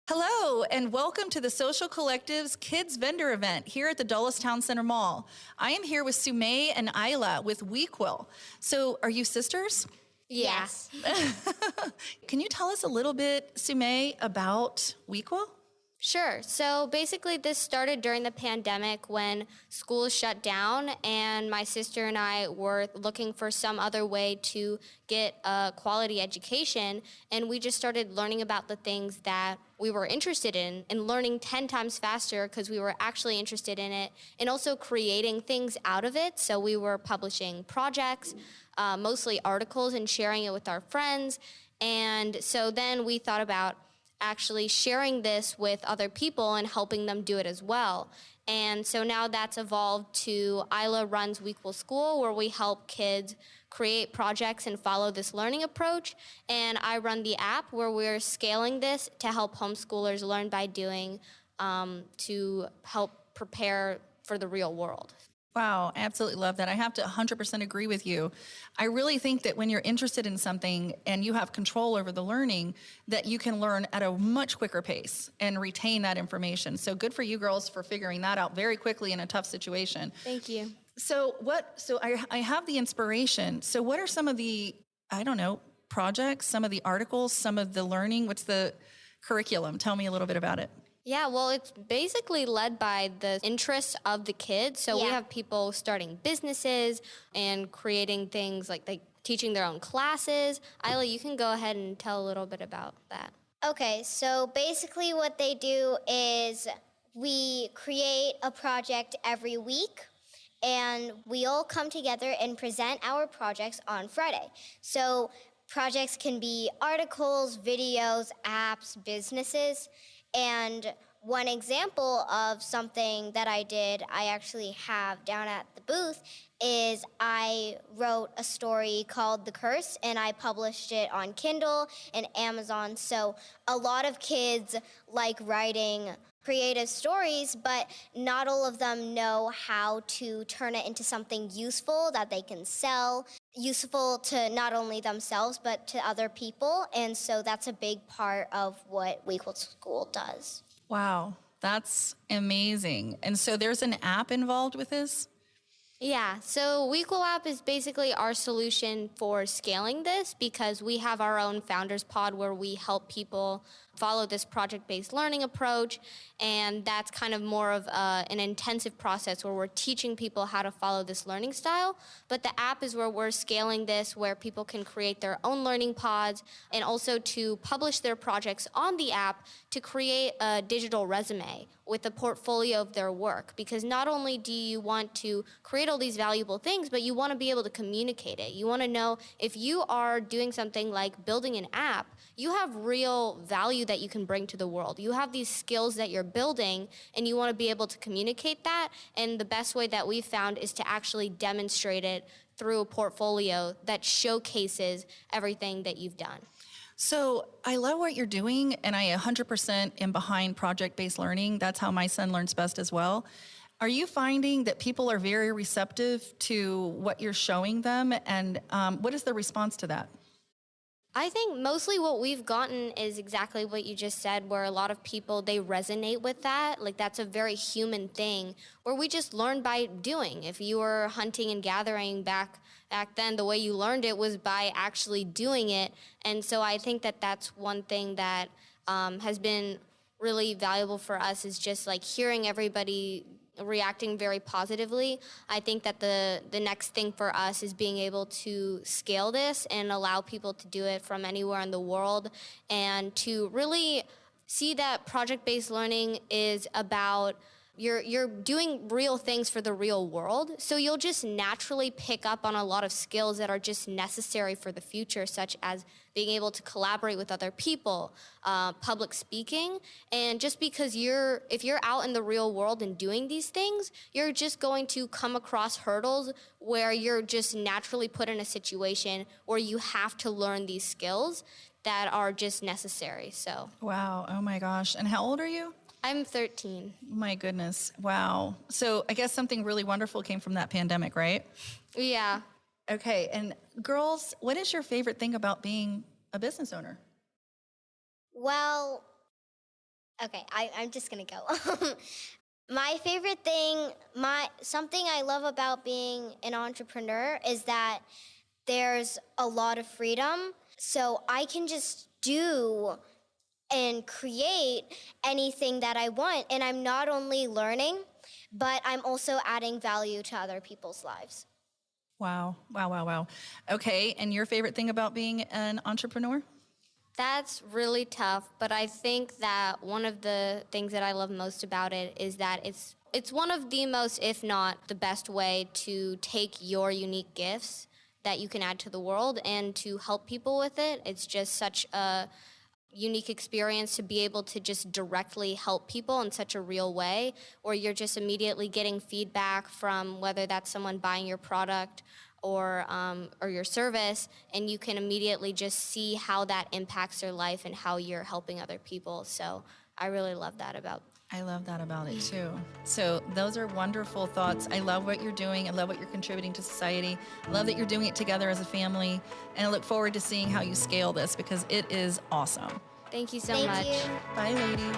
Hello, and welcome to the Social Collective's Kids Vendor event here at the Dulles Town Center Mall. I am here with Sumay and Isla with WEquil. So, are you sisters? Yes. Can you tell us a little bit, Sumay, about WEquil? Sure. So basically, this started during the pandemic when schools shut down, and my sister and I were looking for some other way to get a quality education. And we just started learning about the things that we were interested in and learning 10 times faster because we were actually interested in it, and also creating things out of it. So we were publishing projects, mostly articles, and sharing it with our friends. And so then we thought about actually sharing this with other people and helping them do it as well. And so now that's evolved to Isla runs WEquil School, where we help kids create projects and follow this learning approach. And I run the app, where we're scaling this to help homeschoolers learn by doing, to help prepare for the real world. Wow, absolutely love that. I have to 100% agree with you. I really think that when you're interested in something and you have control over the learning, that you can learn at a much quicker pace and retain that information. So good for you girls for figuring that out very quickly in a tough situation. Thank you. So I have the inspiration. So what are some of the, projects, some of the articles, some of the learning? What's the curriculum? Tell me a little bit about it. Yeah, well, it's basically led by the interests of the kids. So we have people starting businesses and creating things like teaching their own classes. Isla, you can go ahead and tell a little bit about that. Okay, so basically what they do is we create a project every week, and we all come together and present our projects on Friday. So projects can be articles, videos, apps, businesses. And one example of something that I did, I actually have down at the booth, is I wrote a story called The Curse, and I published it on Kindle and Amazon. So a lot of kids like writing creative stories, but not all of them know how to turn it into something useful that they can sell, useful to not only themselves, but to other people. And so that's a big part of what WEquil School does. Wow, that's amazing. And so there's an app involved with this? Yeah, so WEquil app is basically our solution for scaling this, because we have our own Founders Pod where we help people follow this project-based learning approach, and that's kind of more of an intensive process where we're teaching people how to follow this learning style. But the app is where we're scaling this, where people can create their own learning pods and also to publish their projects on the app to create a digital resume with a portfolio of their work. Because not only do you want to create all these valuable things, but you want to be able to communicate it. You want to know if you are doing something like building an app, you have real value that you can bring to the world. You have these skills that you're building, and you want to be able to communicate that. And the best way that we've found is to actually demonstrate it through a portfolio that showcases everything that you've done. So I love what you're doing, and I 100% am behind project-based learning. That's how my son learns best as well. Are you finding that people are very receptive to what you're showing them, and what is the response to that? I think mostly what we've gotten is exactly what you just said, where a lot of people, they resonate with that. Like, that's a very human thing where we just learn by doing. If you were hunting and gathering back then, the way you learned it was by actually doing it. And so I think that that's one thing that has been really valuable for us, is just like hearing everybody reacting very positively. I think that the next thing for us is being able to scale this and allow people to do it from anywhere in the world, and to really see that project-based learning is about you're doing real things for the real world. So you'll just naturally pick up on a lot of skills that are just necessary for the future, such as being able to collaborate with other people, public speaking. And just because if you're out in the real world and doing these things, you're just going to come across hurdles where you're just naturally put in a situation where you have to learn these skills that are just necessary. So. Wow. Oh my gosh. And how old are you? I'm 13. My goodness. Wow. So I guess something really wonderful came from that pandemic, right? Yeah. Okay. And girls, what is your favorite thing about being a business owner? Well, Okay, I'm just gonna go. My favorite thing, something I love about being an entrepreneur is that there's a lot of freedom. So I can just do and create anything that I want. And I'm not only learning, but I'm also adding value to other people's lives. Wow. Wow, wow, wow. Okay, and your favorite thing about being an entrepreneur? That's really tough, but I think that one of the things that I love most about it is that it's one of the most, if not the best way to take your unique gifts that you can add to the world and to help people with it. It's just such a unique experience to be able to just directly help people in such a real way, where you're just immediately getting feedback from whether that's someone buying your product or your service, and you can immediately just see how that impacts their life and how you're helping other people. So I really love that about. I love that about it too. So those are wonderful thoughts. I love what you're doing. I love what you're contributing to society. I love that you're doing it together as a family. And I look forward to seeing how you scale this because it is awesome. Thank you so Thank much. you. Bye, ladies.